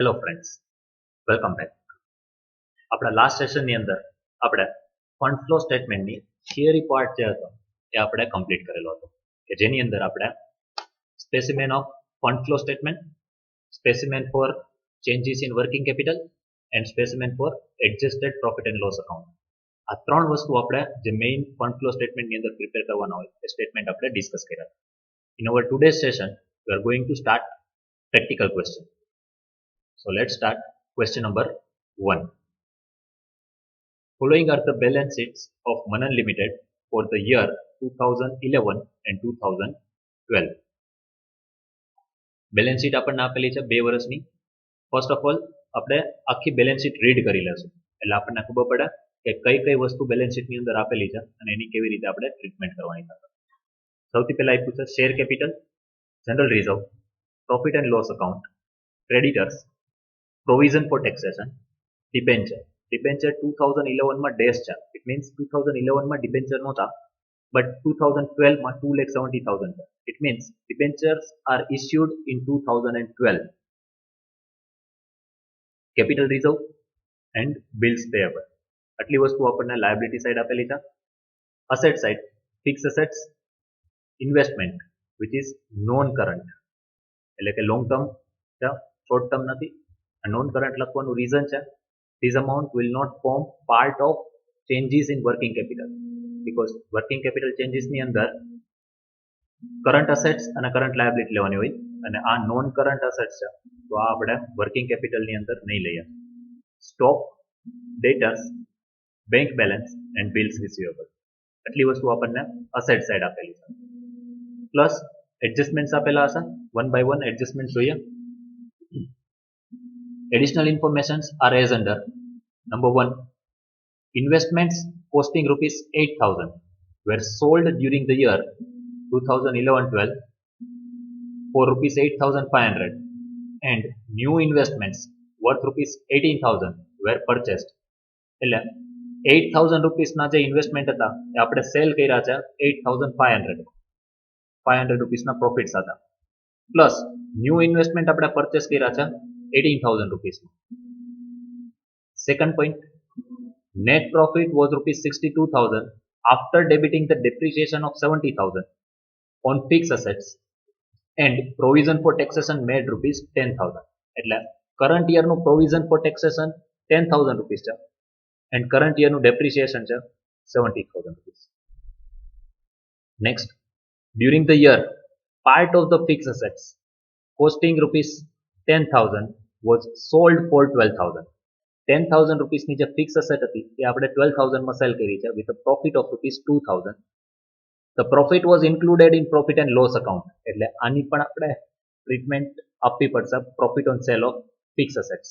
Hello friends, welcome back. આપણા last સેશનની અંદર આપણે ફંડ ફ્લો સ્ટેટમેન્ટની થિયરી પાર્ટ જે હતો એ આપણે કમ્પ્લીટ કરેલો હતો કે જેની અંદર આપણે specimen of fund flow statement, specimen for changes in working capital and specimen for adjusted profit and loss account, આ ત્રણ વસ્તુ આપણે જે મેઇન ફંડ ફ્લો સ્ટેટમેન્ટની અંદર પ્રિપેર કરવાના હોય એ સ્ટેટમેન્ટ આપણે ડિસ્કસ કર્યા. In our today's session we are going to start practical question. So let's start question number 1. Following are the balance sheets of Manan Limited for the year 2011 and 2012. Balance sheet આપણને આપેલી છે 2 વર્ષની. First of all આપણે આખી balance sheet read કરી લેશું એટલે આપણને ખબર પડે કે કઈ કઈ વસ્તુ બેલેન્સ શીટની અંદર આપેલી છે અને એની કેવી રીતે આપણે ટ્રીટમેન્ટ કરવાની છે. સૌથી પહેલા આપ્યું છે share capital, general reserve, profit and loss account, creditors, provision for taxation, debenture. Debenture 2011 માં ડેશ છે, ઇટ મીન્સ 2011 માં ડિબેન્ચર નહોતા બટ 2012 માં 2,70,000 છે. It means debentures are issued in 2012. Capital reserve and bills payable, આટલી વસ્તુ આપણને લાયબિલિટી સાઈડ આપેલી છે. Asset side fix assets, investment which is non current એટલે કે લોંગ ટર્મ છે, શોર્ટ ટર્મ નથી. નોન કરંટ લખવાનું રીઝન છે this amount will not form part of changes in working capital because working capital changes ની અંદર current assets અને current liability લેવાની હોય અને આ નોન કરંટ અસેટ્સ છે તો આ આપણે વર્કિંગ કેપિટલ ની અંદર નહીં લઈએ. Stock, ડેટર્સ, bank balance and bills receivable, આટલી વસ્તુ આપણને અસેટ સાઈડ આપેલી છે. પ્લસ એડજસ્ટમેન્ટ્સ આપેલા હશે, વન બાય વન એડજસ્ટમેન્ટ જોઈએ. Additional informations are as under. Number 1. Investments costing rupees 8,000 were sold during the year 2011-12 for rupees 8,500 and new investments worth rupees 18,000 were purchased. એટલે 8,000 રૂપીસના જે investment હતા એ આપણે cell કર્યા છે 8,500 રૂપીસના profit સાથે, પ્લસ ન્યૂ ઇન્વેસ્ટમેન્ટ આપણે purchase કર્યા છે 18,000 rupees. Second point, net profit was rupees 62,000 after debiting the depreciation of 70,000 on fixed assets and provision for taxation made rupees 10,000. એટલે current year નું provision for taxation 10,000 rupees છે and current year નું depreciation છે 70,000 rupees. Next, during the year, part of the fixed assets costing rupees 10,000 was sold for 12,000. 10,000 રૂપીસની જે fix asset હતી એ આપણે 12,000 માં cell કરી છે with a profit of rupees 2,000. The profit was included in profit and loss account એટલે આની પણ આપણે ટ્રીટમેન્ટ આપવી પડશે profit on sale of fixed assets.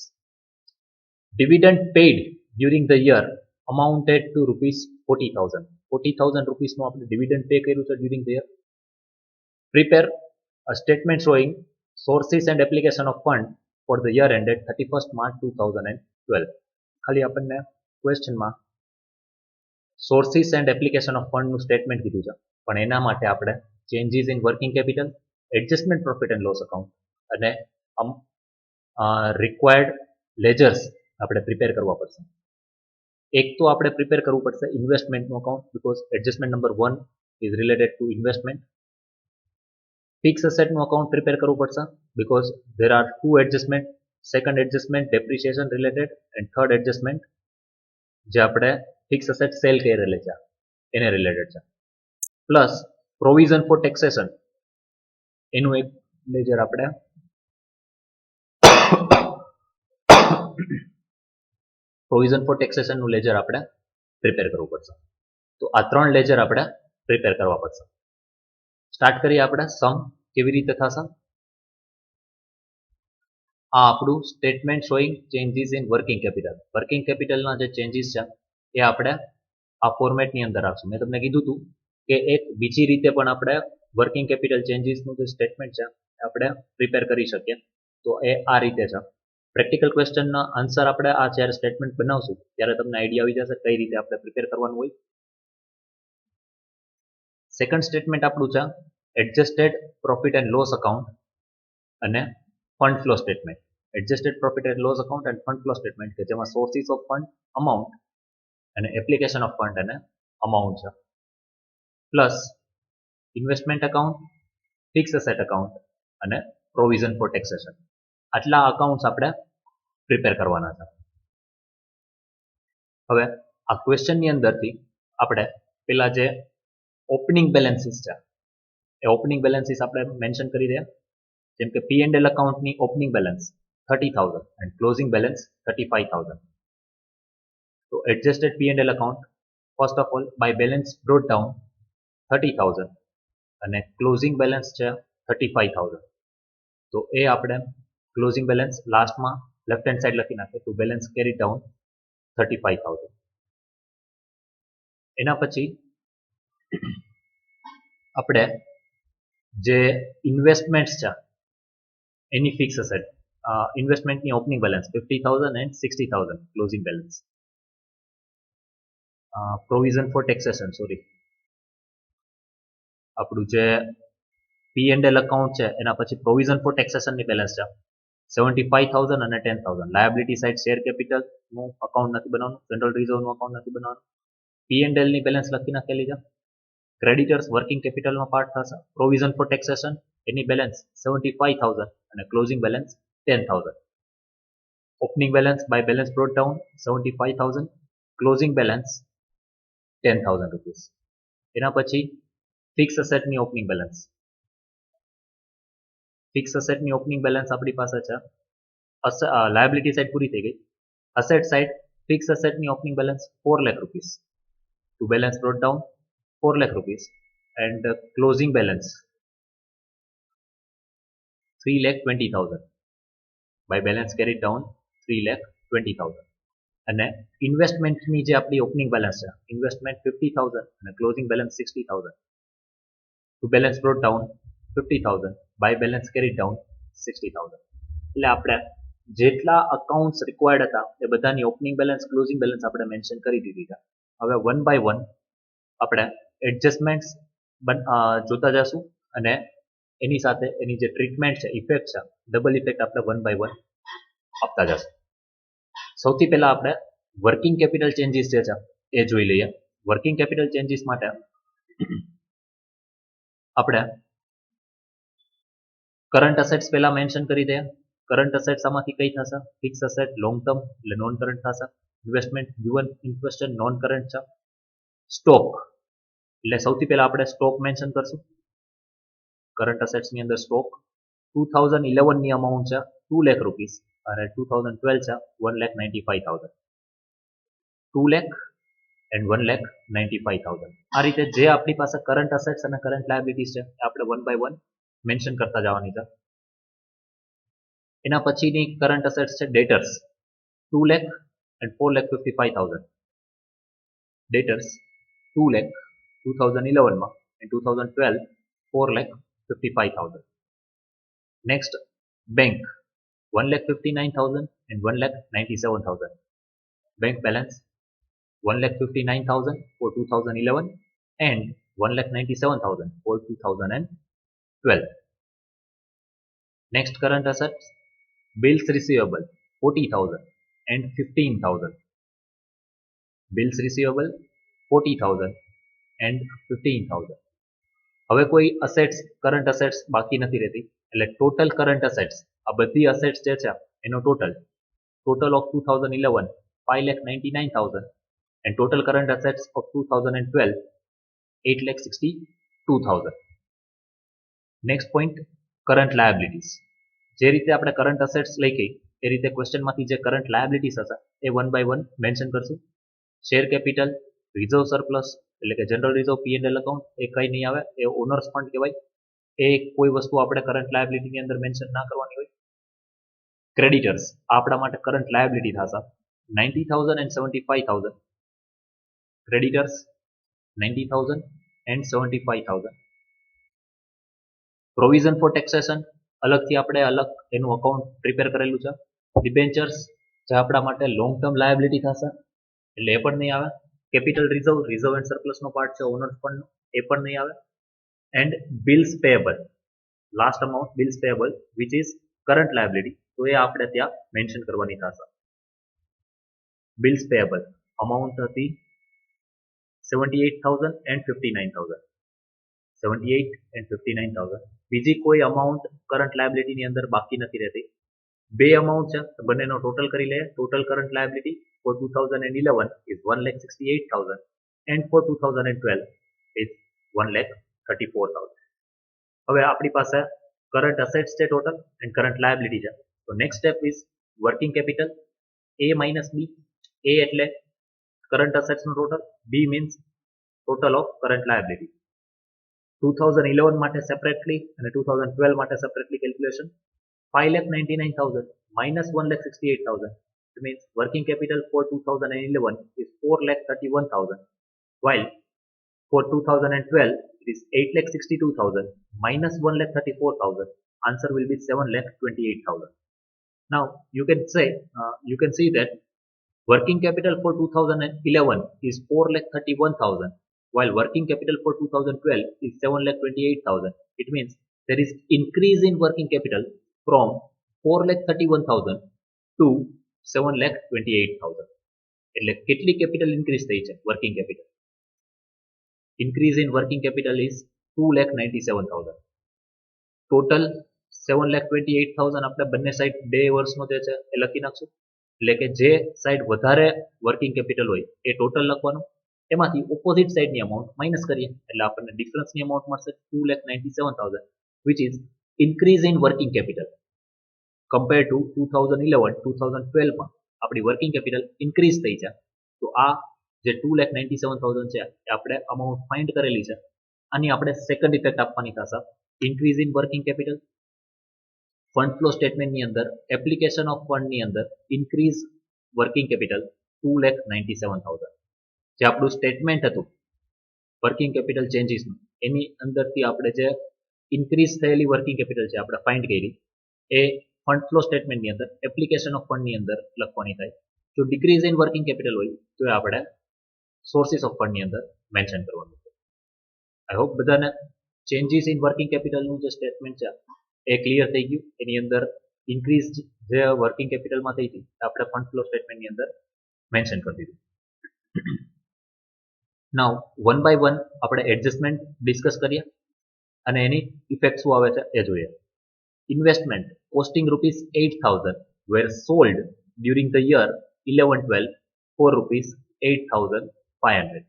Dividend paid during the year amounted to rupees 40,000. 40,000 રૂપીસનું આપણે ડિવિડન્ડ પે કર્યું છે during the year. Prepare a statement showing sources and application of fund for the year ended 31st March 2012. ખાલી આપણને ક્વેશ્ચનમાં sources and application of ફંડનું statement કીધું છે પણ એના માટે આપણે changes in working capital, adjustment profit and loss account અને રિક્વાયર્ડ લેજર્સ આપણે પ્રિપેર કરવા પડશે. એક તો આપણે પ્રિપેર કરવું પડશે ઇન્વેસ્ટમેન્ટનું account because adjustment number 1 is related to investment. Fix અસેટનું અકાઉન્ટ પ્રિપેર કરવું પડશે because there are two adjustment, second adjustment depreciation related and third adjustment જે આપણે ફિક્સ અસેટ સેલ કરેલી છે એને રિલેટેડ છે. પ્લસ પ્રોવિઝન ફોર ટેક્સેશન એનું એક લેજર આપણે પ્રોવિઝન ફોર ટેક્સેશનનું લેજર આપણે પ્રિપેર કરવું પડશે. તો આ ત્રણ લેજર આપણે પ્રિપેર કરવા પડશે. સ્ટાર્ટ કરીએ આપણે સમ કેવી રીતે થશે. આ આપણું statement showing changes in working capital. Working કેપિટલના જે ચેન્જીસ છે એ આપણે આ ફોર્મેટની અંદર આવશે. મેં તમને કીધું હતું કે એક બીજી રીતે પણ આપણે વર્કિંગ કેપિટલ ચેન્જીસનું જે સ્ટેટમેન્ટ છે એ આપણે પ્રિપેર કરી શકીએ. તો એ આ રીતે છે. પ્રેક્ટિકલ ક્વેશ્ચનના આન્સર આપણે આ જ્યારે સ્ટેટમેન્ટ બનાવશું ત્યારે તમને આઈડિયા આવી જશે કઈ રીતે આપણે પ્રિપેર કરવાનું હોય. સેકન્ડ સ્ટેટમેન્ટ આપણું છે adjusted profit and loss account અને fund flow statement. Adjusted profit and loss account and fund flow statement કે જેમાં સોર્સિસ ઓફ ફંડ, અમાઉન્ટ અને એપ્લિકેશન ઓફ ફંડ અને અમાઉન્ટ છે. Plus investment account, fix asset account અને provision for taxation. આટલા accounts આપણે prepare કરવાના છે. હવે આ ક્વેશ્ચનની અંદરથી આપણે પેલા જે ઓપનિંગ બેલેન્સીસ છે એ ઓપનિંગ બેલેન્સીસ આપણે મેન્શન કરી દઈએ. જેમ કે પી એન્ડ એલ અકાઉન્ટની opening balance 30,000 and closing balance 35,000. તો adjusted P and L account first of all by balance brought down 30,000 અને ક્લોઝિંગ બેલેન્સ છે 35,000. તો એ આપણે ક્લોઝિંગ બેલેન્સ લાસ્ટમાં લેફ્ટ હેન્ડ સાઈડ લખી નાખીએ. તો બેલેન્સ કેરી ડાઉન 35,000. એના પછી આપણે જે ઇન્વેસ્ટમેન્ટ્સ છે એની ફિક્સ એસેટ ઇન્વેસ્ટમેન્ટની opening balance 50,000 and 60,000 closing balance. Provision for taxation આપણું જે પી એન્ડ એલ અકાઉન્ટ છે એના પછી પ્રોવિઝન ફોર ટેક્સેશનની બેલેન્સ છે 75,000 અને 10,000. લાયબિલિટી સાઇડ શેર કેપિટલનું અકાઉન્ટ નથી બનાવવાનું, જનરલ રિઝર્વનું અકાઉન્ટ નથી બનાવવાનું. પી એન્ડ એલની બેલેન્સ લખી નાખેલી છે. ક્રેડિટર્સ વર્કિંગ કેપિટલનો પાર્ટ થશે. પ્રોવિઝન ફોર ટેક્સેશન એની બેલેન્સ 75,000 અને closing balance 10,000. Opening balance by balance brought down 75,000, closing balance 10,000 rupees. એના પછી ફિક્સ એસેટની ઓપનિંગ બેલેન્સ. ફિક્સ એસેટની ઓપનિંગ બેલેન્સ આપણી પાસે છે. લાયબિલિટી સાઇડ પૂરી થઈ ગઈ. અસેટ સાઇડ ફિક્સ એસેટની opening balance 4 lakh rupees. To balance brought down 4 lakh rupees and closing balance 3,20,000 by balance carried down 3,20,000. અને ઇન્વેસ્ટમેન્ટની જે આપણી ઓપનિંગ બેલેન્સ છે ઇન્વેસ્ટમેન્ટ 50,000 અને closing balance 60,000. To balance brought down 50,000 by balance carried down 60,000. એટલે આપણે જેટલા accounts required હતા એ બધાની ઓપનિંગ બેલેન્સ ક્લોઝિંગ બેલેન્સ આપણે મેન્શન કરી દીધી છે. હવે વન બાય વન આપણે એડજસ્ટમેન્ટ્સ જોતા જશું અને એની સાથે એની જે ટ્રીટમેન્ટ છે ઇફેક્ટ છે ડબલ ઇફેક્ટ આપણે વન બાય વન આપતા જશું. સૌથી પહેલા આપણે વર્કિંગ કેપિટલ ચેન્જીસ જે છે એ જોઈ લઈએ. વર્કિંગ કેપિટલ ચેન્જીસ માટે આપણે કરંટ અસેટ્સ પહેલા મેન્શન કરી દઈએ. કરંટ અસેટ્સ આમાંથી કઈ થશે? ફિક્સ અસેટ લોંગ ટર્મ એટલે નોન કરંટ થશે. Investment given in question non current છે. સ્ટોક એટલે સૌથી પહેલા આપણે સ્ટોક મેન્શન કરશું. કરંટ અસેટ્સની અંદર સ્ટોક 2011 ની અમાઉન્ટ છે 2 લાખ રૂપીસ અને 2012 છે 1,95,000. 2 લાખ એન્ડ 1,95,000. આ રીતે જે આપણી પાસે કરંટ અસેટ્સ અને કરંટ લાયબિલિટીઝ છે આપણે વન બાય વન મેન્શન કરતા જવાની છે. એના પછીની કરંટ અસેટ્સ છે ડેટર્સ 2 લાખ એન્ડ 4,55,000. ડેટર્સ 2 લાખ 2011 માં and 2012 4,55,000. Next bank 1,59,000 and 1,97,000. Bank balance 1,59,000 for 2011 and 1,97,000 for 2012. Next current assets bills receivable 40,000 and 15,000. Bills receivable 40,000 and 15,000. હવે કોઈ અસેટ્સ કરંટ અસેટ્સ બાકી નથી રહેતી એટલે ટોટલ કરંટ અસેટ્સ આ બધી અસેટ્સ જે છે એનો total of 2011 5,99,000 and total current assets of 2012 8,62,000. Next point current liabilities. જે રીતે આપણે કરંટ અસેટ્સ લઈ ગઈ એ રીતે ક્વેશ્ચનમાંથી જે કરંટ લાયબિલિટીઝ હશે એ વન બાય વન મેન્શન કરશું. શેર કેપિટલ, રિઝર્વ સરપ્લસ એટલે કે general reserve P and L account એ કંઈ નહીં આવે, એ ઓનર્સ ફંડ કહેવાય. એ કોઈ વસ્તુ આપણે કરંટ લાયબિલિટીની અંદર મેન્શન ના કરવાની હોય. ક્રેડિટર્સ આપણા માટે કરંટ લાયબિલિટી થશે 90,000 and 75,000. Creditors 90,000 and 75,000. Provision for taxation અલગથી આપણે અલગ એનું અકાઉન્ટ પ્રિપેર કરેલું છે. ડિબેન્ચર્સ જે આપણા માટે લોંગ ટર્મ લાયબિલિટી થશે એટલે એ પણ નહીં આવે. કેપિટલ રિઝર્વ એન્ડ સરપ્લસનો પાર્ટ છે ઓનર્સ ફંડનો, એ પણ નહીં આવે. And bills payable, last amount bills payable which is current liability તો એ આપણે ત્યાં મેન્શન કરવાની થશે. બિલ્સ પેએબલ અમાઉન્ટ હતી 78,000 and 59,000. 78 and 59,000. બીજી કોઈ અમાઉન્ટ કરંટ લાયબિલિટીની અંદર બાકી નથી રહેતી. બે અમાઉન્ટ છે તો બંનેનો ટોટલ કરી લઈએ. Total current liability for 2011 is 1,68,000 and for 2012 is 1,34,000. હવે આપણી પાસે કરંટ અસેટ્સ છે ટોટલ એન્ડ કરંટ લાયબિલિટી છે. તો next step is working capital A minus B. A એટલે કરંટ અસેટ્સનું total, B means total of current liability. 2011 માટે separately અને 2012 માટે separately calculation. 5,99,000 minus 1,68,000. It means working capital for 2011 is 4,31,000, while for 2012 it is 8,62,000 minus 1,34,000. Answer will be 7,28,000. Now you can see that working capital for 2011 is 4,31,000, while working capital for 2012 is 7,28,000. It means there is increase in working capital from 4,31,000 to 7,28,000. એટલે કેટલી capital increase થઈ છે working capital? Increase in working capital is 2,97,000. Total 7,28,000 આપણે બંને side બે વર્ષનો જે છે એ લખી નાખશું. એટલે કે જે સાઈડ વધારે વર્કિંગ કેપિટલ હોય એ ટોટલ લખવાનું, એમાંથી ઓપોઝિટ સાઈડની અમાઉન્ટ માઇનસ કરીએ એટલે આપણને ડિફરન્સની અમાઉન્ટ મળશે 2,97,000, which is increase in working capital compare to 2011-2012 માં આપણી વર્કિંગ કેપિટલ ઇન્ક્રીઝ થઈ છે. તો આ જે 2,97,000 છે એ આપણે અમાઉન્ટ ફાઇન્ડ કરેલી છે. આની આપણે સેકન્ડ ઇફેક્ટ આપવાની થશે increase in working capital. Fund flow સ્ટેટમેન્ટની અંદર એપ્લિકેશન ઓફ ફંડની અંદર ઇન્ક્રીઝ વર્કિંગ કેપિટલ 2,97,000. જે આપણું સ્ટેટમેન્ટ હતું વર્કિંગ કેપિટલ ચેન્જીસનું, એની અંદરથી આપણે જે ઇન્ક્રીઝ થયેલી વર્કિંગ કેપિટલ છે આપણે ફાઇન્ડ કરી એ ફંડ ફ્લો સ્ટેટમેન્ટની અંદર એપ્લિકેશન ઓફ ફંડની અંદર લખવાની થાય. જો ડિક્રીઝ ઇન વર્કિંગ કેપિટલ હોય તો એ આપણે સોર્સિસ ઓફ ફંડની અંદર મેન્શન કરવાનું છે. આઈ હોપ બધાને ચેન્જીસ ઇન વર્કિંગ કેપિટલનું જે સ્ટેટમેન્ટ છે એ ક્લિયર થઈ ગયું. એની અંદર ઇન્ક્રીઝ જે વર્કિંગ કેપિટલમાં થઈ હતી આપણે ફંડ ફ્લો સ્ટેટમેન્ટની અંદર મેન્શન કરી દીધું. નાઉ વન બાય વન આપણે એડજસ્ટમેન્ટ ડિસ્કસ કરીએ અને એની ઇફેક્ટ શું આવે છે એ જોઈએ. Investment costing ₹8,000 were sold during the year 11-12 for ₹8,500.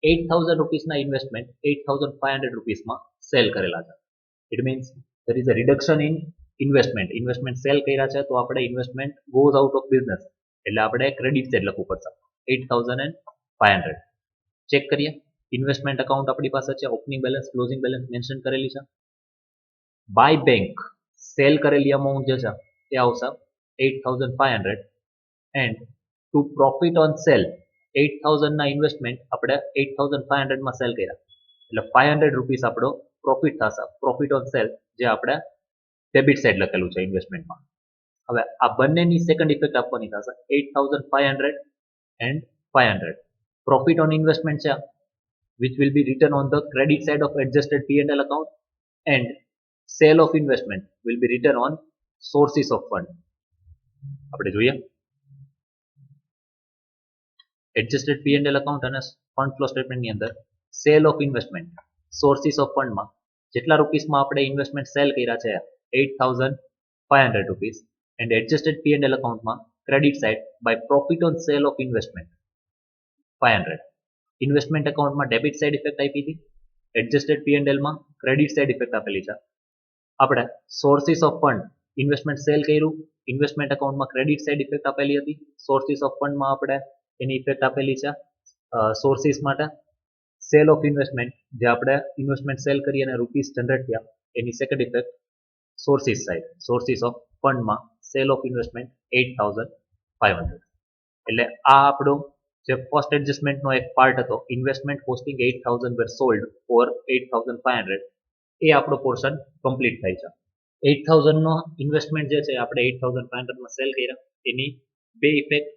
8,000 રૂપીસના investment 8,500 રૂપીસમાં cell કરેલા છે. It means there is a reduction in investment cell કર્યા છે તો આપણે investment goes out of business એટલે આપણે ક્રેડિટ સાઇડ લખવું પડશે 8,500. ચેક કરીએ ઇન્વેસ્ટમેન્ટ એકાઉન્ટ આપણી પાસે છે, opening balance closing balance mention કરેલી છે. બાય બેંક સેલ કરેલી અમાઉન્ટ જે છે એ આવશે 8,500 and to profit on sale 8,000 ના ઇન્વેસ્ટમેન્ટ આપણે 8,500 માં સેલ કર્યા એટલે 500 રૂપીસ આપણો પ્રોફિટ થશે. પ્રોફિટ ઓન સેલ જે આપણે ડેબિટ સાઇડ લખેલું છે ઇન્વેસ્ટમેન્ટમાં. હવે આ બંનેની સેકન્ડ ઇફેક્ટ આપવાની થશે 8,500 એન્ડ 500. પ્રોફિટ ઓન ઇન્વેસ્ટમેન્ટ છે which will be written on the credit side of adjusted P&L account and sale of investment will be written on sources of fund. આપણે જોઈએ એડજસ્ટેડ P&L account અને fund flow સ્ટેટમેન્ટની અંદર cell of investment sources of ફંડમાં જેટલા રૂપીસમાં આપણે investment cell કર્યા છે 8,500 રૂપીસ એન્ડ એડજસ્ટેડ P&L અકાઉન્ટમાં credit side by profit on sale of investment 500. Investment એકાઉન્ટમાં ડેબિટ સાઇડ ઇફેક્ટ આપી હતી, એડજસ્ટેડ P&L માં ક્રેડિટ સાઇડ ઇફેક્ટ આપેલી છે. આપણે sources of fund investment cell કર્યું, ઇન્વેસ્ટમેન્ટ એકાઉન્ટમાં ક્રેડિટ સાઇડ ઇફેક્ટ આપેલી હતી. સોર્સિસ ઓફ ફંડમાં આપણે એની ઇફેક્ટ આપેલી છે સોર્સિસ માટે. સેલ ઓફ ઇન્વેસ્ટમેન્ટ જે આપણે ઇન્વેસ્ટમેન્ટ સેલ કરી અને રૂપીસ જનરેટ થયા એની second effect sources side sources of ફંડમાં સેલ ઓફ ઇન્વેસ્ટમેન્ટ 8,500. એટલે આ આપણો જે ફર્સ્ટ એડજસ્ટમેન્ટનો એક પાર્ટ હતો investment costing 8,000 were sold for 8,500 એ આપણો પોર્શન કમ્પ્લીટ થાય છે. 8,000 નો ઇન્વેસ્ટમેન્ટ જે છે આપણે 8,500 માં સેલ કર્યા એની બે ઇફેક્ટ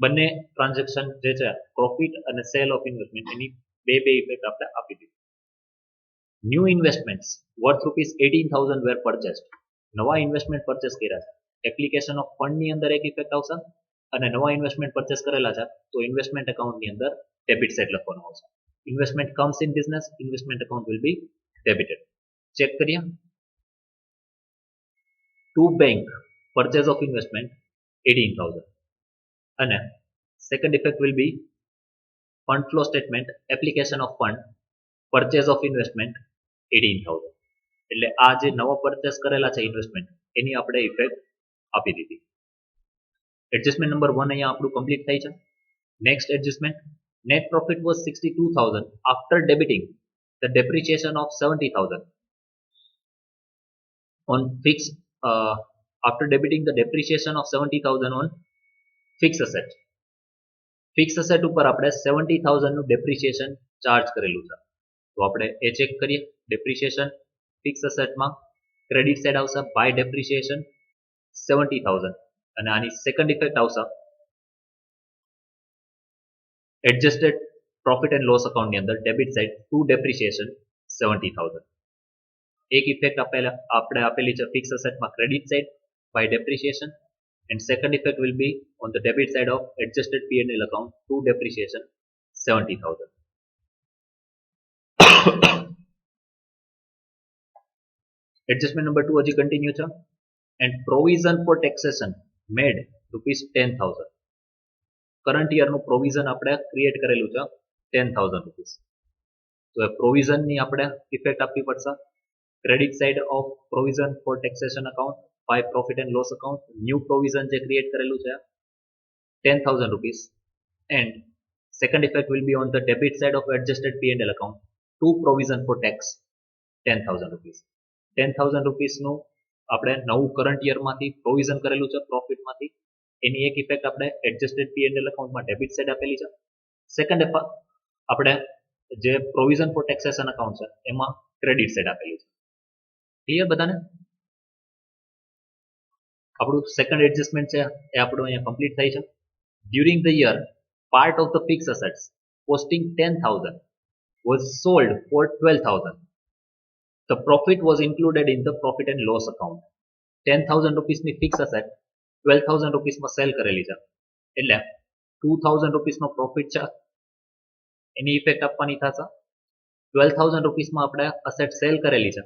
બંને ટ્રાન્ઝેક્શન જે છે પ્રોફિટ અને સેલ ઓફ ઇન્વેસ્ટમેન્ટ એની બે ઇફેક્ટ આપણે આપી દીધી. New investments worth ₹18,000 were purchased. નવા ઇન્વેસ્ટમેન્ટ પરચેસ કર્યા છે એપ્લિકેશન ઓફ ફંડ ની અંદર એક ઇફેક્ટ આવશે અને નવા ઇન્વેસ્ટમેન્ટ પરચેસ કરેલા છે તો ઇન્વેસ્ટમેન્ટ એકાઉન્ટ ની અંદર ડેબિટ સાઇડ લખવાનું આવશે. Investment comes in business, investment account will be debited. Check કરીએ. To bank purchase of investment 18,000 અને second effect will be fund flow statement application of fund purchase of investment 18,000. એટલે આ જે નવો પરચેસ કરેલા છે ઇન્વેસ્ટમેન્ટ એની આપણે ઇફેક્ટ આપી દીધી. એડજસ્ટમેન્ટ નંબર 1 અહીંયા આપણું કમ્પ્લીટ થઈ છે. Next adjustment, net profit was 62,000 after debiting the depreciation of 70,000 on fixed after debiting the depreciation of 70,000 on fixed asset. Fix asset ઉપર આપણે 70,000 નું ડેપ્રિસિએશન ચાર્જ કરેલું છે તો આપણે એ ચેક કરીએ. ડેપ્રિસિએશન ફિક્સ અસેટમાં ક્રેડિટ સાઇડ આવશે બાય ડેપ્રિસિએશન 70,000 અને આની સેકન્ડ ઇફેક્ટ આવશે adjusted profit and loss account ની અંદર ડેબિટ સાઇડ ટુ ડેપ્રિસિએશન 70,000. એક ઇફેક્ટ આપણે આપેલી છે ફિક્સ અસેટમાં credit side by depreciation and second effect will be on the debit side of adjusted P&L account to depreciation 70,000. Adjustment number 2 હજી continue છે and provision for taxation made ₹10,000. Current યરનું provision આપણે create કરેલું છે 10,000 rupees. તો એ પ્રોવિઝનની આપણે effect આપવી પડશે. Credit side of provision for taxation account by profit and loss account new provision જે ક્રિએટ કરેલું છે 10,000 rupees and second effect will be on the debit side of adjusted P&L account to provision for tax 10,000 rupees. 10,000 રૂપીસનું આપણે નવું current યરમાંથી provision કરેલું છે પ્રોફિટમાંથી એની એક effect આપણે એડજસ્ટેડ P&L અકાઉન્ટમાં ડેબિટ સાઇડ આપેલી છે. સેકન્ડ આપણે જે પ્રોવિઝન ફોર ટેક્સેશન અકાઉન્ટ છે એમાં ક્રેડિટ સાઇડ આપેલી છે. ક્લિયર બધાને? આપણું સેકન્ડ એડજસ્ટમેન્ટ છે એ આપણું અહીંયા કમ્પ્લીટ થઈ છે. During the year part of the fix assets costing 10,000 was sold for 12,000. The profit was included in the profit and loss account. 10,000 રૂપીસની ફિક્સ અસેટ 12,000 રૂપીસમાં સેલ કરેલી છે એટલે 2,000 રૂપીસનો પ્રોફિટ છે એની ઇફેક્ટ આપવાની થશે. 12,000 રૂપીસમાં આપણે અસેટ સેલ કરેલી છે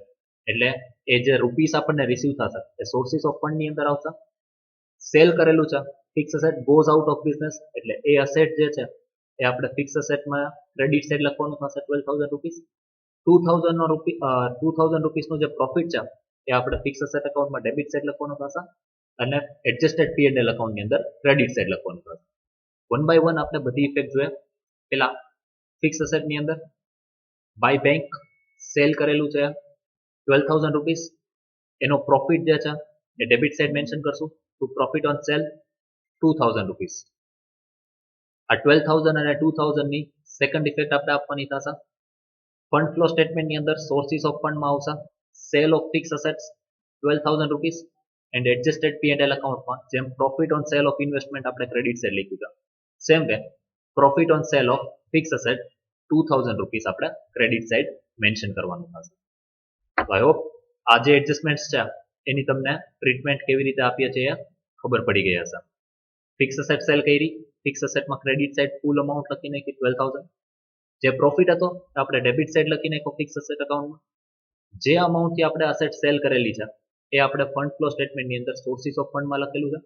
એટલે એ જે રૂપીસ આપણને રિસીવ થશે એ સોર્સિસ ઓફ ફંડ ની અંદર આવશે. સેલ કરેલું છે fix asset goes out of business એટલે એ અસેટ જે છે એ આપણે ફિક્સ અસેટમાં ક્રેડિટ સાઇડ લખવાનું થશે 12,000 રૂપીસ. 2,000 રૂપીસનો જે પ્રોફિટ છે એ આપણે ફિક્સ અસેટ અકાઉન્ટમાં ડેબિટ સાઇડ લખવાનું થશે અને એડજસ્ટેડ P&L અકાઉન્ટની અંદર ક્રેડિટ સાઇડ લખવાનું થશે. વન બાય વન આપણે બધી ઇફેક્ટ જોઈએ. પેલા ફિક્સ અસેટની અંદર બાય બેંક સેલ કરેલું છે 12,000 રૂપીસ એનો પ્રોફિટ જે છે એ ડેબિટ સાઇડ મેન્શન કરશું to profit on sale 2,000 rupees. આ 12,000 અને 2,000 ની સેકન્ડ ઇફેક્ટ આપણે આપવાની થશે. ફંડ ફ્લો સ્ટેટમેન્ટની અંદર સોર્સિસ ઓફ ફંડમાં આવશે sale of fix assets 12,000 rupees and adjusted P&L અકાઉન્ટમાં જેમ profit on sale of investment આપણે ક્રેડિટ સાઇડ લખ્યું છે same way profit on sale of fix asset 2,000 rupees આપણે ક્રેડિટ સાઇડ મેન્શન કરવાનું થશે. આઈ હોપ આ જે એડજસ્ટમેન્ટ્સ છે એની તમને ટ્રીટમેન્ટ કેવી રીતે આપીએ છીએ ખબર પડી ગઈ હશે. ફિક્સ અસેટ સેલ કરી ફિક્સ અસેટમાં ક્રેડિટ સાઇડ ફૂલ અમાઉન્ટ લખી નાખી 12,000. જે પ્રોફિટ હતો આપણે ડેબિટ સાઇડ લખી નાખ્યો ફિક્સ અસેટ અકાઉન્ટમાં. જે અમાઉન્ટથી આપણે અસેટ સેલ કરેલી છે એ આપણે ફંડ ફ્લો સ્ટેટમેન્ટની અંદર સોર્સિસ ઓફ ફંડમાં લખેલું છે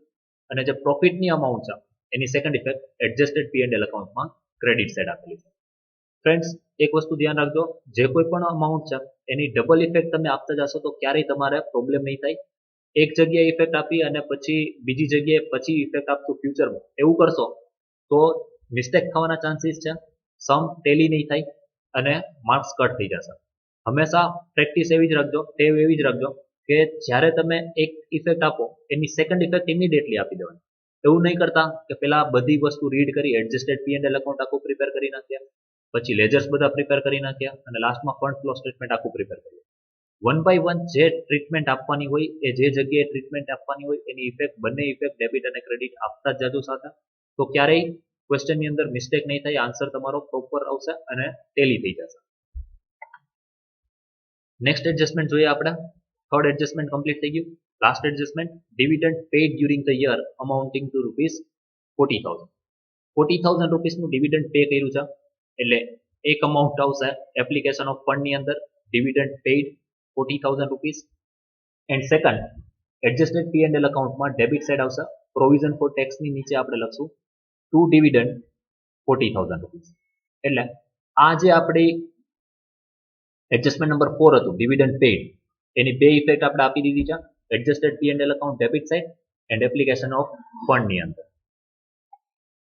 અને જે પ્રોફિટની અમાઉન્ટ છે એની સેકન્ડ ઇફેક્ટ એડજસ્ટેડ P&L અકાઉન્ટમાં ક્રેડિટ સાઇડ આપેલી છે. ફ્રેન્ડ્સ એક વસ્તુ ધ્યાન રાખજો જે કોઈ પણ અમાઉન્ટ છે એની ડબલ ઇફેક્ટ તમે આપતા જશો તો ક્યારેય તમારે પ્રોબ્લેમ નહીં થાય. એક જગ્યાએ ઇફેક્ટ આપી અને પછી બીજી જગ્યાએ પછી ઇફેક્ટ આપતું ફ્યુચરમાં એવું કરશો તો મિસ્ટેક થવાના ચાન્સીસ છે. સમ ટેલી નહીં થાય અને માર્ક્સ કટ થઈ જશે. હંમેશા પ્રેક્ટિસ એવી જ રાખજો ટેવ એવી જ રાખજો કે જ્યારે તમે એક ઇફેક્ટ આપો એની સેકન્ડ ઇફેક્ટ ઇમિડિયેટલી આપી દેવાની. એવું નહીં કરતા કે પેલા બધી વસ્તુ રીડ કરી એડજસ્ટેડ P&L અકાઉન્ટ આખું પ્રિપેર કરી નાખ્યા પછી લેજર્સ બધા પ્રિપેર કરી નાખ્યા અને લાસ્ટમાં ફંડ ફ્લો સ્ટેટમેન્ટ આખું પ્રિપેર કર્યું. વન બાય વન જે ટ્રીટમેન્ટ આપવાની હોય એ જે જગ્યાએ ટ્રીટમેન્ટ આપવાની હોય એની ઇફેક્ટ બંને ઇફેક્ટ ડેબિટ અને ક્રેડિટ આપતા જ જાજો સાથે તો ક્યારેય ક્વેશ્ચનની અંદર મિસ્ટેક નહીં થાય આન્સર તમારો પ્રોપર આવશે અને ટેલી થઈ જશે. નેક્સ્ટ એડજસ્ટમેન્ટ જોઈએ આપણે. થર્ડ એડજસ્ટમેન્ટ કમ્પ્લીટ થઈ ગયું. Last adjustment dividend paid during the year amounting to rupees 40,000. 40,000 રૂપીસનું ડિવિડન્ડ પે કર્યું છે એટલે એક અમાઉન્ટ આવશે એપ્લિકેશન ઓફ ફંડની અંદર dividend paid 40,000 rupees. And second adjusted P and L અકાઉન્ટમાં ડેબિટ સાઇડ આવશે પ્રોવિઝન ફોર ટેક્સની નીચે આપણે લખશું ટુ ડિવિડન્ડ 40,000 રૂપીસ. એટલે આ જે આપણી એડજસ્ટમેન્ટ નંબર 4 હતું ડિવિડન્ડ પેડ એની બે ઇફેક્ટ આપણે આપી દીધી છે adjusted P and L account debit side and application of ફંડની અંદર.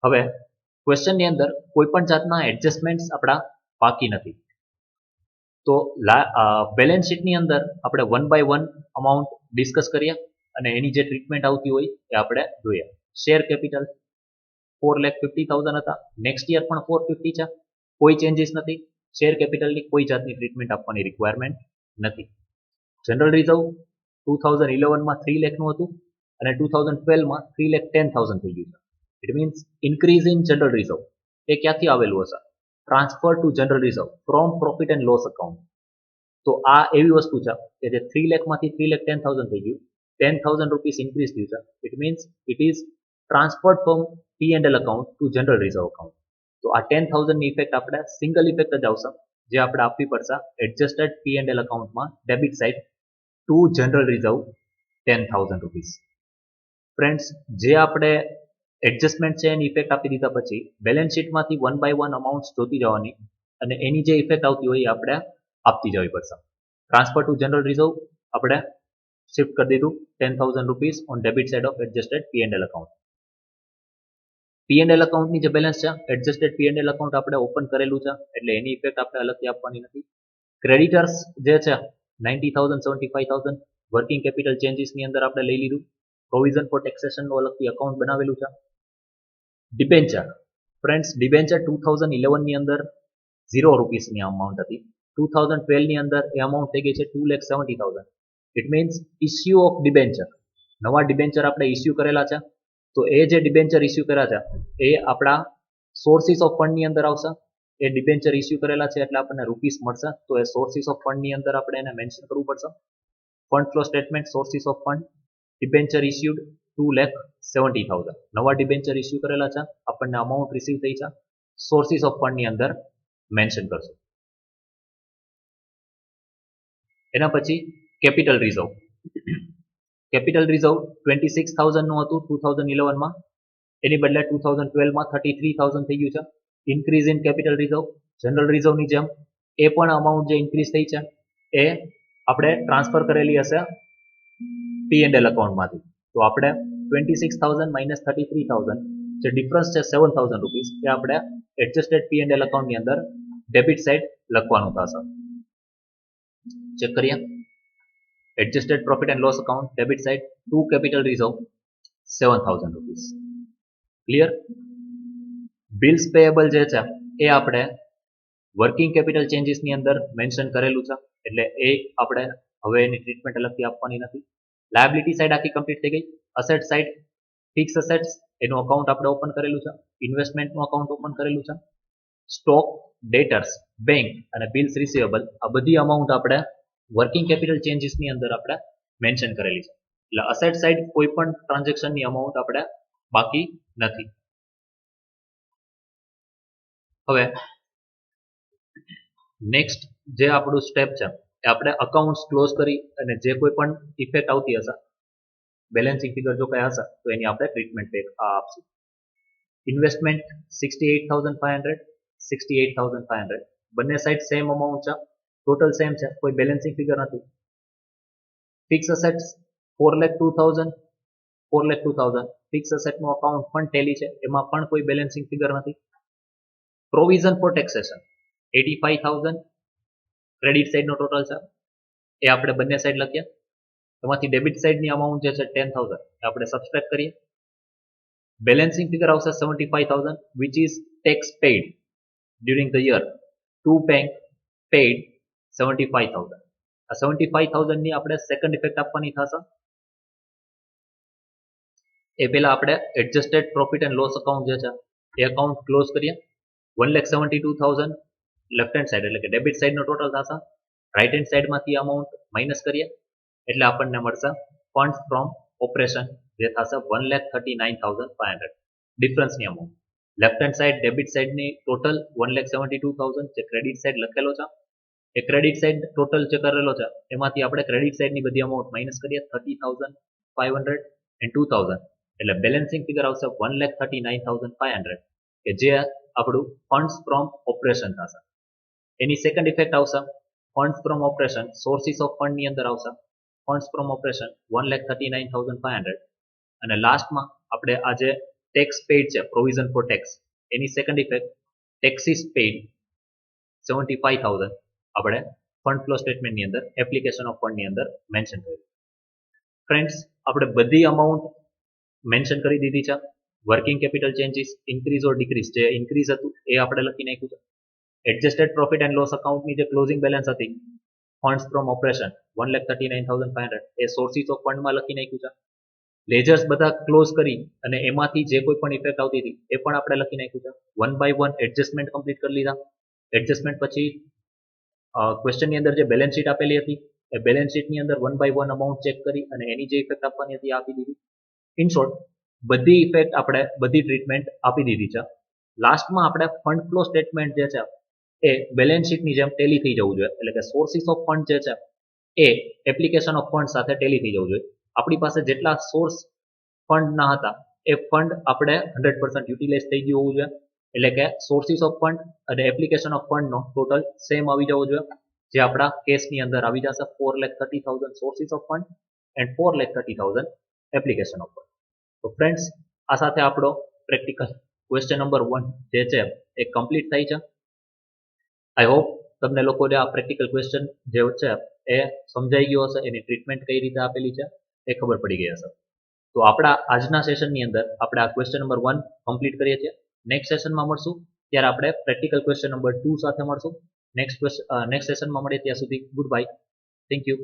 હવે ક્વેશ્ચનની અંદર કોઈ પણ જાતના એડજસ્ટમેન્ટ્સ આપણા બાકી નથી. તો બેલેન્સ શીટની અંદર આપણે 1 બાય 1 અમાઉન્ટ ડિસ્કસ કરીએ અને એની જે ટ્રીટમેન્ટ આવતી હોય એ આપણે જોઈએ. શેર કેપિટલ 4,50,000 હતા, નેક્સ્ટ યર પણ 450 છે, કોઈ ચેન્જીસ નથી. શેર કેપિટલની કોઈ જાતની ટ્રીટમેન્ટ આપવાની રિક્વાયરમેન્ટ નથી. જનરલ રિઝર્વ 2011માં 3 લાખનું હતું અને 2012માં 3,10,000 થઈ ગયું છે. It means increase in general reserve એ ક્યાંથી આવેલું હશે? Transfer to general reserve from profit and loss account. તો આ એવી વસ્તુ છે કે જે 3 લાખમાંથી 3,10,000 થઈ ગયું, 10,000 રૂપીસ ઇન્ક્રીઝ થયું છે. It means it is transferred from P and L account to general reserve account. તો આ 10,000ની ઇફેક્ટ આપણે સિંગલ ઇફેક્ટ જ આવશે જે આપણે આપવી પડશે એડજસ્ટેડ પી એન્ડ એલ અકાઉન્ટમાં debit side to general reserve 10,000 rupees. Friends, જે આપણે એડજસ્ટમેન્ટ છે એની ઇફેક્ટ આપી દીધા પછી બેલેન્સ શીટમાંથી 1 બાય 1 અમાઉન્ટ જોતી જવાની અને એની જે ઇફેક્ટ આવતી હોય એ આપણે આપતી જવી પડશે. ટ્રાન્સફર ટુ જનરલ રિઝર્વ આપણે શિફ્ટ કરી દીધું 10,000 rupees on debit side of adjusted P and L account. P and L અકાઉન્ટની જે બેલેન્સ છે adjusted P and L account આપણે ઓપન કરેલું છે એટલે એની ઇફેક્ટ આપણે અલગથી આપવાની નથી. ક્રેડિટર્સ જે છે 90,000 75,000 વર્કિંગ કેપિટલ ચેન્જીસની અંદર આપણે લઈ લીધું. પ્રોવિઝન ફોર ટેક્સેશનનું અલગથી અકાઉન્ટ બનાવેલું છે. ડિબેન્ચર ફ્રેન્ડ્સ, ડિબેન્ચર 2011ની અંદર 0 રૂપીસની અમાઉન્ટ હતી. 2012ની અંદર એ અમાઉન્ટ થઈ ગઈ છે 2,70,000. It means issue of debenture, નવા ડિબેન્ચર આપણે ઇસ્યુ કરેલા છે. તો એ જે ડિબેન્ચર ઇસ્યુ કર્યા છે એ આપણા સોર્સિસ ઓફ ફંડની અંદર આવશે. એ ડિબેન્ચર ઇસ્યુ કરેલા છે એટલે આપણને રૂપીસ મળશે. તો એ સોર્સિસ ઓફ ફંડની અંદર આપણે એને મેન્શન કરવું પડશે. Fund flow statement sources of fund debenture issued 2,70,000. નવા ડિબેન્ચર ઇસ્યુ કરેલા છે, આપણને અમાઉન્ટ રિસીવ થઈ છે, સોર્સિસ ઓફ ફંડની અંદર મેન્શન કરશું. એના પછી કેપિટલ રિઝર્વ. કેપિટલ રિઝર્વ 26,000 નું હતું 2011માં, એની બદલે 2012માં 33,000 થઈ ગયું છે. Increase in capital reserve, general રિઝર્વની જેમ એ પણ અમાઉન્ટ જે ઇન્ક્રીઝ થઈ છે એ આપણે ટ્રાન્સફર કરેલી હશે પી એન્ડ એલ અકાઉન્ટમાંથી. તો આપણે 26,000 માઇનસ 33,000 જે ડિફરન્સ છે 7,000 રૂપીસ એ આપણે એડજસ્ટેડ પી એન્ડ એલ અકાઉન્ટની અંદર ડેબિટ સાઇડ લખવાનું થશે. ચેક કરીએ. Adjusted profit and loss account debit side to capital reserve 7,000 rupees. Clear? Bills payable જે છે એ આપણે વર્કિંગ કેપિટલ ચેન્જીસની અંદર મેન્શન કરેલું છે એટલે એ આપણે હવે એની ટ્રીટમેન્ટ અલગથી આપવાની નથી. લાયબિલિટી સાઇડ આખી કમ્પ્લીટ થઈ ગઈ. અસેટ સાઇડ ફિક્સ અસેટ્સ એનું અકાઉન્ટ આપણે ઓપન કરેલું છે. ઇન્વેસ્ટમેન્ટનું અકાઉન્ટ ઓપન કરેલું છે. સ્ટોક, ડેટર્સ, બેંક અને બિલ્સ રિસીવેબલ આ બધી અમાઉન્ટ આપણે વર્કિંગ કેપિટલ ચેન્જીસની અંદર આપણે મેન્શન કરેલી છે. એટલે અસેટ સાઇડ કોઈ પણ ટ્રાન્ઝેક્શનની અમાઉન્ટ આપણે બાકી નથી. હવે નેક્સ્ટ જે આપણું સ્ટેપ છે એ આપણે અકાઉન્ટ્સ ક્લોઝ કરી અને જે કોઈ પણ ઇફેક્ટ આવતી હશે બેલેન્સિંગ ફિગર જો કઈ હશે તો એની આપણે ટ્રીટમેન્ટ આપશું. ઇન્વેસ્ટમેન્ટ 68,500 68,500 બંને સાઇડ સેમ અમાઉન્ટ છે, ટોટલ સેમ છે, કોઈ બેલેન્સિંગ ફિગર નથી. ફિક્સ અસેટ્સ 4,02,000 4,02,000 ફિક્સ અસેટનું અકાઉન્ટ પણ ટેલી છે, એમાં પણ કોઈ બેલેન્સિંગ ફિગર નથી. પ્રોવિઝન ફોર ટેક્સેશન 85,000 ક્રેડિટ સાઇડનો ટોટલ છે એ આપણે બંને સાઇડ લખીએ. એમાંથી ડેબિટ સાઇડની અમાઉન્ટ જે છે 10,000 એ આપણે સબસ્ટ્રેક્ટ કરીએ. બેલેન્સિંગ ફિગર આવશે 75,000 which is tax paid during the year to bank paid 75,000. આ 75,000 ની આપણે સેકન્ડ ઇફેક્ટ આપવાની થશે. એ પહેલા આપણે adjusted profit and loss account જે છે એ અકાઉન્ટ ક્લોઝ કરીએ. 1,72,000 લેફ્ટ હેન્ડ સાઇડ એટલે કે ડેબિટ સાઇડનો ટોટલ થશે. રાઈટ હેન્ડ સાઇડમાંથી અમાઉન્ટ માઇનસ કરીએ એટલે આપણને મળશે ફંડ ફ્રોમ ઓપરેશન જે થશે 1,39,500 ડિફરન્સની amount. Left hand side debit સાઈડની ટોટલ 1,72,000 જે ક્રેડિટ સાઈડ લખેલો છે એ ક્રેડિટ સાઈડ ટોટલ જે કરેલો છે એમાંથી આપણે ક્રેડિટ સાઈડની બધી અમાઉન્ટ માઇનસ કરીએ 30,500 એન્ડ 2,000 એટલે બેલેન્સિંગ ફિગર આવશે 1,39,500 કે જે આપણું ફંડ્સ ફ્રોમ ઓપરેશન થશે. એની સેકન્ડ ઇફેક્ટ આવશે funds from operation sources of ફંડની અંદર આવશે ફંડ્સ ફ્રોમ ઓપરેશન 1,39,500 અને લાસ્ટમાં આપણે આ જે ટેક્સ પેઇડ છે provision for tax any second effect taxes paid 75,000 આપણે ફંડ ફ્લો સ્ટેટમેન્ટની અંદર એપ્લિકેશન ઓફ ફંડની અંદર મેન્શન કર્યું. ફ્રેન્ડ્સ આપણે બધી અમાઉન્ટ મેન્શન કરી દીધી છે. વર્કિંગ કેપિટલ ચેન્જીસ ઇન્ક્રીઝ ઓર ડિક્રીઝ જે ઇન્ક્રીઝ હતું એ આપણે લખી નાખ્યું છે. એડજસ્ટેડ પ્રોફિટ એન્ડ લોસ અકાઉન્ટની જે ક્લોઝિંગ બેલેન્સ હતી funds from operation 1,39,500 A sources of ફંડમાં લખી નાખ્યું છે. લેજર્સ બધા ક્લોઝ કરી અને એમાંથી જે કોઈ પણ ઇફેક્ટ આવતી હતી એ પણ આપણે લખી નાખ્યું છે. One by one adjustment complete કરી લીધા. એડજસ્ટમેન્ટ પછી ક્વેશ્ચનની અંદર જે બેલેન્સ શીટ આપેલી હતી એ બેલેન્સ શીટની અંદર one by one amount check કરી અને એની જે ઇફેક્ટ આપવાની હતી આપી દીધી. ઇન શોર્ટ બધી ઇફેક્ટ આપણે બધી ટ્રીટમેન્ટ આપી દીધી છે. લાસ્ટમાં આપણે ફંડ ફ્લો સ્ટેટમેન્ટ જે છે એ બેલેન્સ શીટની જેમ ટેલી થઈ જવું જોઈએ એટલે કે સોર્સિસ ઓફ ફંડ જે છે એ એપ્લિકેશન ઓફ ફંડ સાથે ટેલી થઈ જવું જોઈએ. આપણી પાસે જેટલા સોર્સ ફંડના હતા એ ફંડ આપણે 100% યુટિલાઇઝ થઈ ગયું હોવું જોઈએ એટલે કે સોર્સિસ ઓફ ફંડ અને એપ્લિકેશન ઓફ ફંડનો ટોટલ સેમ આવી જવો જોઈએ જે આપણા કેસની અંદર આવી જશે 4,30,000 sources of fund and 4,30,000 application of fund. તો ફ્રેન્ડ્સ આ સાથે આપણો પ્રેક્ટિકલ ક્વેશ્ચન નંબર 1 જે છે એ કમ્પ્લીટ થાય છે. આઈ હોપ તમને લોકોને આ પ્રેક્ટિકલ ક્વેશ્ચન જે છે એ સમજાઈ ગયો હશે, એની ટ્રીટમેન્ટ કઈ રીતે આપેલી છે એ ખબર પડી ગઈ હશે. તો આપણા આજના સેશનની અંદર આપણે આ ક્વેશ્ચન નંબર 1 કમ્પ્લીટ કરીએ છીએ. નેક્સ્ટ સેશનમાં મળશું ત્યારે આપણે પ્રેક્ટિકલ ક્વેશ્ચન નંબર 2 સાથે મળશું. નેક્સ્ટ સેશનમાં મળીએ ત્યાં સુધી ગુડ બાય. Thank you.